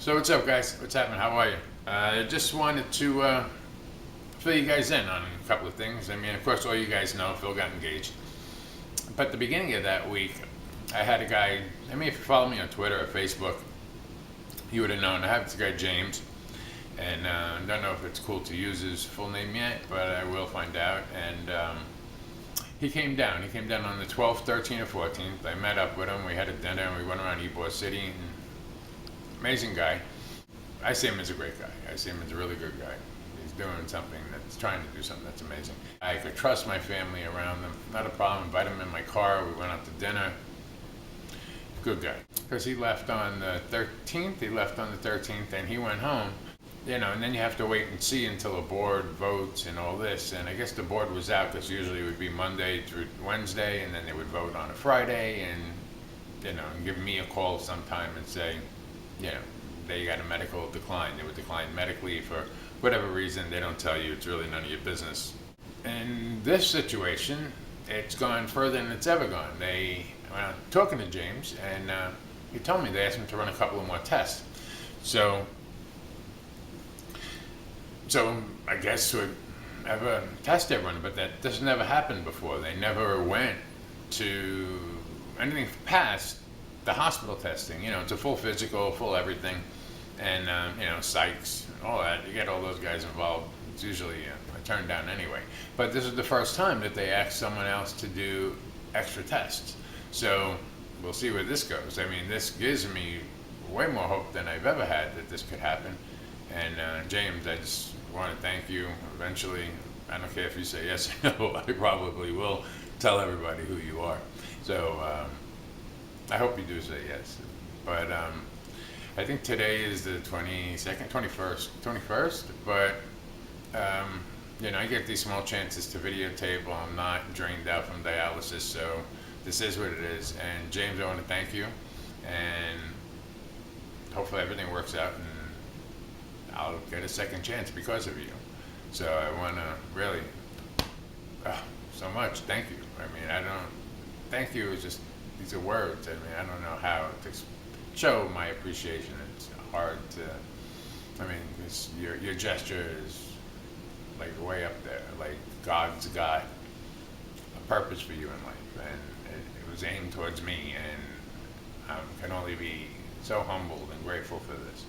So what's up, guys? What's happening? How are you? I just wanted to fill you guys in on a couple of things. I mean, of course, all you guys know Phil got engaged. But the beginning of that week, I had a guy. I mean, if you follow me on Twitter or Facebook, you would have known. I have this guy James, and I don't know if it's cool to use his full name yet, but I will find out. And he came down. He came down on the 12th, 13th, or 14th. I met up with him. We had a dinner, and we went around Ybor City. And amazing guy. I see him as a great guy. I see him as a really good guy. He's doing something that's trying to do something that's amazing. I could trust my family around him. Not a problem. Invite him in my car. We went out to dinner. Good guy. Because he left on the 13th. He left on the 13th and he went home. You know, and then you have to wait and see until the board votes and all this. And I guess the board was out because usually it would be Monday through Wednesday, and then they would vote on a Friday, and you know, and give me a call sometime and say, you know, they got a medical decline. They would decline medically for whatever reason. They don't tell you. It's really none of your business. In this situation, it's gone further than it's ever gone. They went out talking to James, and he told me they asked him to run a couple of more tests. So I guess would have a test they run, but that doesn't ever happen before. They never went to anything past the hospital testing. You know, it's a full physical, full everything, and you know, psychs, all that. You get all those guys involved. It's usually a turn down anyway. But this is the first time that they asked someone else to do extra tests. So we'll see where this goes. I mean, this gives me way more hope than I've ever had that this could happen. And James, I just want to thank you. Eventually, I don't care if you say yes or no, I probably will tell everybody who you are. So I hope you do say yes. But I think today is the 22nd, 21st, but you know, I get these small chances to videotape while I'm not drained out from dialysis, so this is what it is. And James, I want to thank you, and hopefully everything works out and I'll get a second chance because of you. So I want to really, so much, thank you. I mean, thank you is just, these are words. I mean, I don't know how to show my appreciation. It's hard to, I mean, your gesture is like way up there. Like God's got a purpose for you in life, and it was aimed towards me, and I can only be so humbled and grateful for this.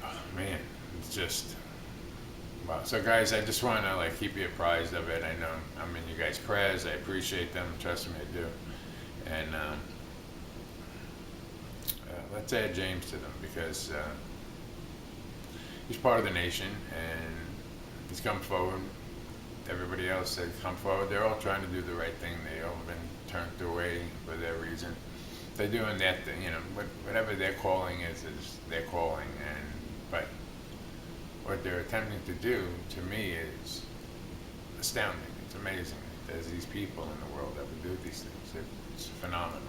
Oh man, it's just, wow. So guys, I just want to like keep you apprised of it. I know I'm in you guys' prayers. I appreciate them. Trust me, I do. And let's add James to them, because he's part of the nation and he's come forward. Everybody else has come forward. They're all trying to do the right thing. They all been turned away for their reason. They're doing that thing, you know, whatever their calling is their calling. But what they're attempting to do, to me, is astounding. It's amazing. There's these people in the world that would do these things. It's phenomenal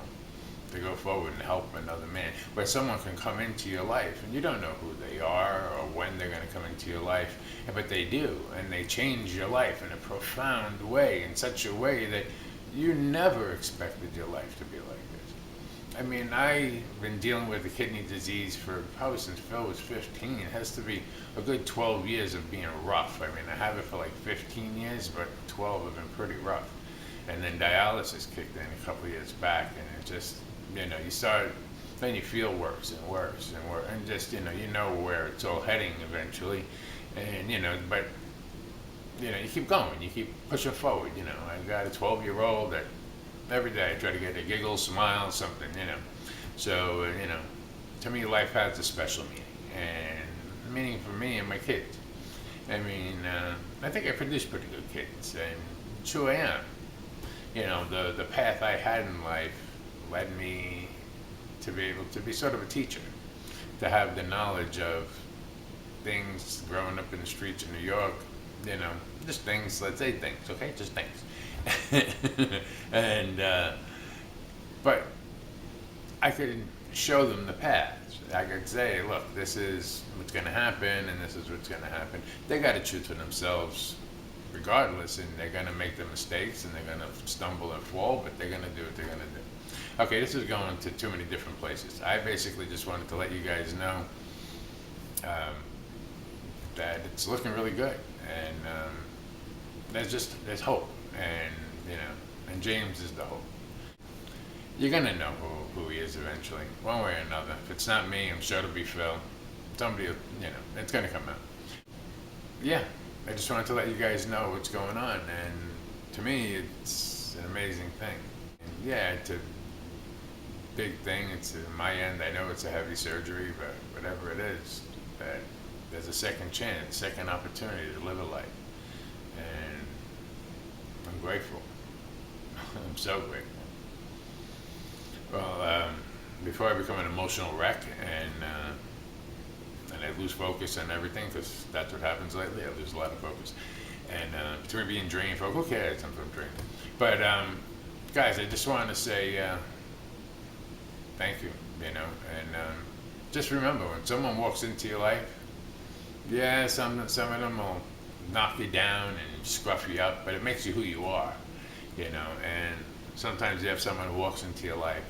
to go forward and help another man, where someone can come into your life and you don't know who they are or when they're going to come into your life, but they do, and they change your life in a profound way, in such a way that you never expected your life to be like this. I mean, I've been dealing with the kidney disease for probably since Phil was 15. It has to be a good 12 years of being rough. I mean, I have it for like 15 years, but 12 have been pretty rough. And then dialysis kicked in a couple of years back, and it just, you know, then you feel worse and worse and worse, and just, you know where it's all heading eventually. And, you know, but, you know, you keep going, you keep pushing forward, you know. I got a 12-year-old that every day I try to get a giggle, smile, something, you know. So, you know, to me, life has a special meaning, and meaning for me and my kids. I mean, I think I produce pretty good kids, and sure I am. You know, the path I had in life led me to be able to be sort of a teacher, to have the knowledge of things growing up in the streets of New York, you know, just things, let's say things, okay, just things. And, but I could show them the path. I could say, look, this is what's going to happen, and this is what's going to happen. They got to choose for themselves regardless, and they're going to make the mistakes, and they're going to stumble and fall, but they're going to do what they're going to do. Okay, this is going to too many different places. I basically just wanted to let you guys know um, that it's looking really good, and there's hope, and and James is the hope. You're gonna know who he is eventually, one way or another. If it's not me, I'm sure it'll be Phil. Somebody, it's gonna come out. Yeah, I just wanted to let you guys know what's going on, and to me, it's an amazing thing. And yeah, it's a big thing. It's in my end. I know it's a heavy surgery, but whatever it is, that there's a second chance, second opportunity to live a life, and I'm grateful. I'm so grateful. Well, before I become an emotional wreck and I lose focus and everything, because that's what happens lately. I lose a lot of focus, and between being drained, folk, who cares? I'm drained. But guys, I just want to say thank you. And just remember, when someone walks into your life, yeah, some of them will knock you down and scruff you up, but it makes you who you are. And sometimes you have someone who walks into your life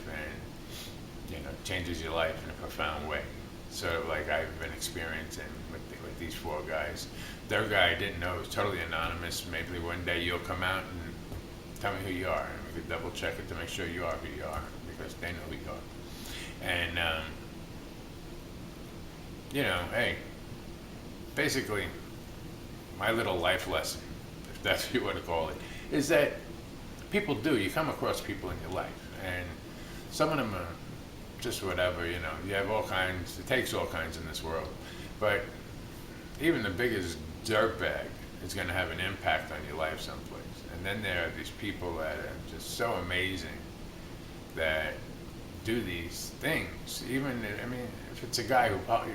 and changes your life in a profound way, sort of like I've been experiencing with these four guys. Their guy I didn't know, was totally anonymous. Maybe one day you'll come out and tell me who you are, and we could double check it to make sure you are who you are, because they know who you are. And hey, basically my little life lesson, if that's what you want to call it, is that you come across people in your life, and some of them are just whatever, you have all kinds, it takes all kinds in this world, but even the biggest dirtbag is going to have an impact on your life someplace. And then there are these people that are just so amazing that do these things. Even, if it's a guy who probably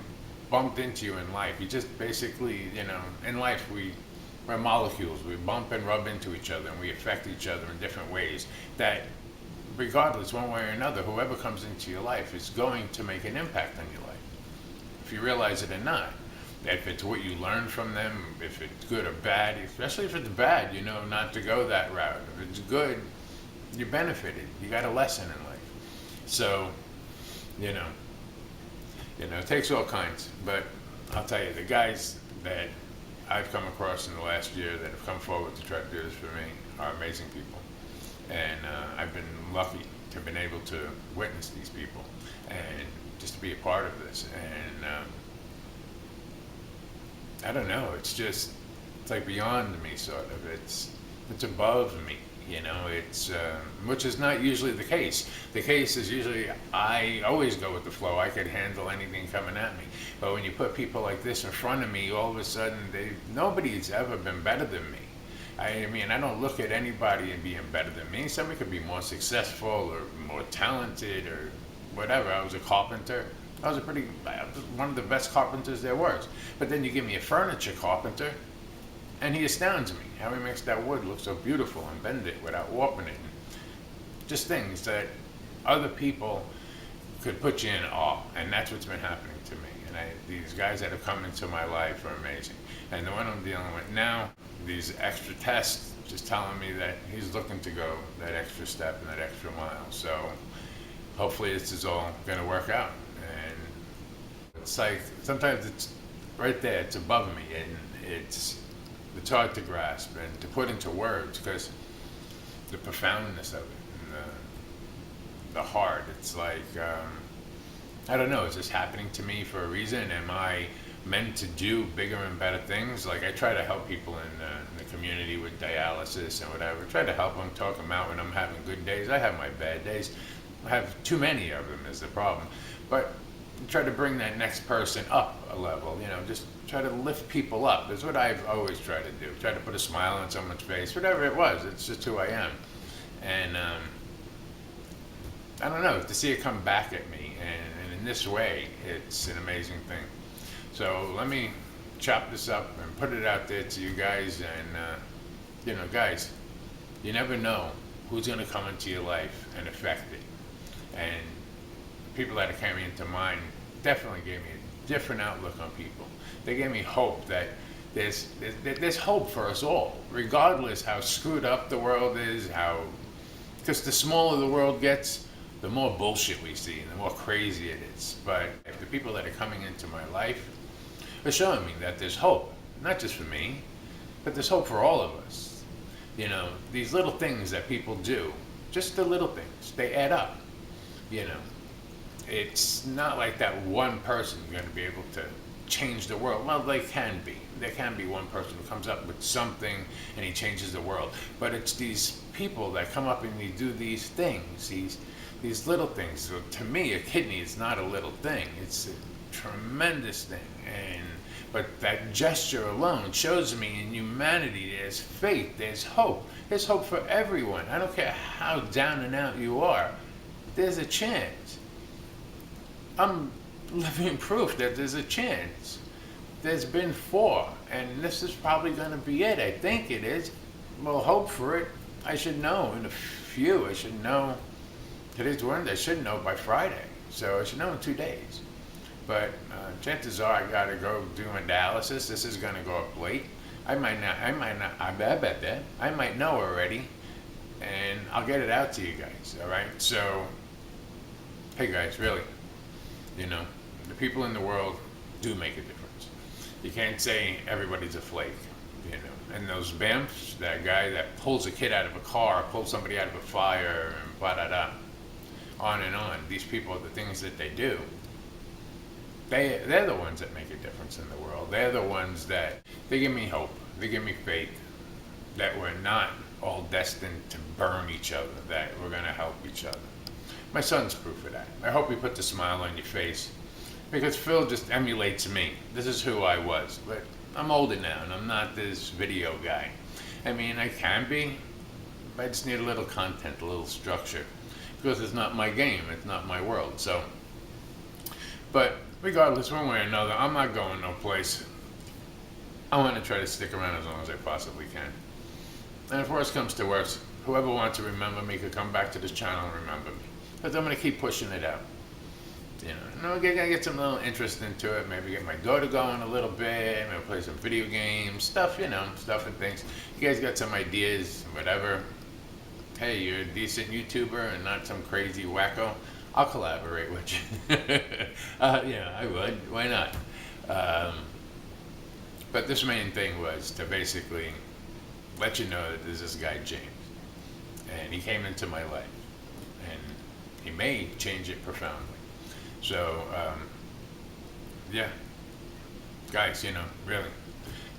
bumped into you in life, you just basically, in life we're molecules. We bump and rub into each other, and we affect each other in different ways that, regardless, one way or another, whoever comes into your life is going to make an impact on your life, if you realize it or not. If it's what you learn from them, if it's good or bad, especially if it's bad, not to go that route. If it's good, you benefited. You got a lesson in life. So, it takes all kinds. But I'll tell you, the guys that I've come across in the last year that have come forward to try to do this for me are amazing people. And I've been lucky to have been able to witness these people and just to be a part of this. And I don't know, it's like beyond me, sort of. It's above me, it's, which is not usually the case. The case is usually I always go with the flow. I could handle anything coming at me. But when you put people like this in front of me, all of a sudden, nobody's ever been better than me. I don't look at anybody and being better than me. Somebody could be more successful or more talented or whatever. I was a carpenter. I was one of the best carpenters there was. But then you give me a furniture carpenter, and he astounds me. How he makes that wood look so beautiful and bend it without warping it. Just things that other people could put you in awe, and that's what's been happening to me. And these guys that have come into my life are amazing. And the one I'm dealing with now, these extra tests, just telling me that he's looking to go that extra step and that extra mile. So hopefully this is all going to work out. And it's like, sometimes it's right there, it's above me, and it's hard to grasp and to put into words, because the profoundness of it and the heart, it's like, I don't know, is this happening to me for a reason? Am I meant to do bigger and better things? Like, I try to help people in the community with dialysis and whatever. Try to help them, talk them out when I'm having good days. I have my bad days. I have too many of them is the problem. But try to bring that next person up a level, just try to lift people up. That's what I've always tried to do. Try to put a smile on someone's face, whatever it was. It's just who I am. And I don't know, to see it come back at me, and in this way, it's an amazing thing. So let me chop this up and put it out there to you guys. And guys, you never know who's going to come into your life and affect it. And people that came into mine definitely gave me a different outlook on people. They gave me hope that there's hope for us all, regardless how screwed up the world is, because the smaller the world gets, the more bullshit we see and the more crazy it is. But the people that are coming into my life are showing me that there's hope, not just for me, but there's hope for all of us. You know, these little things that people do, just the little things, they add up. You know, it's not like that one person is going to be able to change the world. Well, they can be. There can be one person who comes up with something and he changes the world. But it's these people that come up and they do these things, these little things. So to me, a kidney is not a little thing. It's a tremendous thing. But that gesture alone shows me in humanity there's faith, there's hope. There's hope for everyone. I don't care how down and out you are. There's a chance. I'm living proof that there's a chance. There's been 4, and this is probably going to be it. I think it is. Well, hope for it. I should know in a few. I should know. Today's Wednesday. I should know by Friday. So I should know in 2 days. But chances are I got to go do an dialysis. This is going to go up late. I might not. I bet that. I might know already, and I'll get it out to you guys. All right. So, hey guys, really, you know, the people in the world do make a difference. You can't say everybody's a flake, you know. And those BAMFs, that guy that pulls a kid out of a car, pulls somebody out of a fire, and blah, blah, blah, on and on. These people, the things that they do, they're the ones that make a difference in the world. They're the ones that, they give me hope. They give me faith that we're not all destined to burn each other, that we're going to help each other. My son's proof of that. I hope he puts a smile on your face, because Phil just emulates me. This is who I was, but I'm older now and I'm not this video guy. I mean, I can be, but I just need a little content, a little structure, because it's not my game, it's not my world. So, but regardless, one way or another, I'm not going no place. I want to try to stick around as long as I possibly can. And if worse comes to worse, whoever wants to remember me could come back to this channel and remember me, because I'm going to keep pushing it out. You know, I'm gonna get some little interest into it. Maybe get my daughter going a little bit. Maybe play some video games, stuff, you know, stuff and things. You guys got some ideas, whatever. Hey, you're a decent YouTuber and not some crazy wacko. I'll collaborate with you. Yeah, I would. Why not? But this main thing was to basically let you know that there's this guy James, and he came into my life, and he may change it profoundly. So, yeah, guys, you know, really,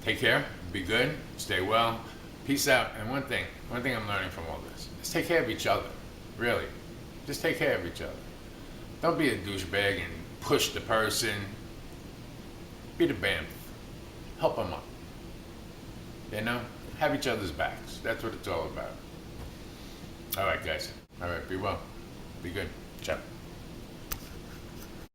take care, be good, stay well, peace out. And one thing I'm learning from all this is take care of each other, really. Just take care of each other. Don't be a douchebag and push the person. Be the BAMF. Help them up. You know, have each other's backs. That's what it's all about. All right, guys. All right, be well. Be good. Ciao.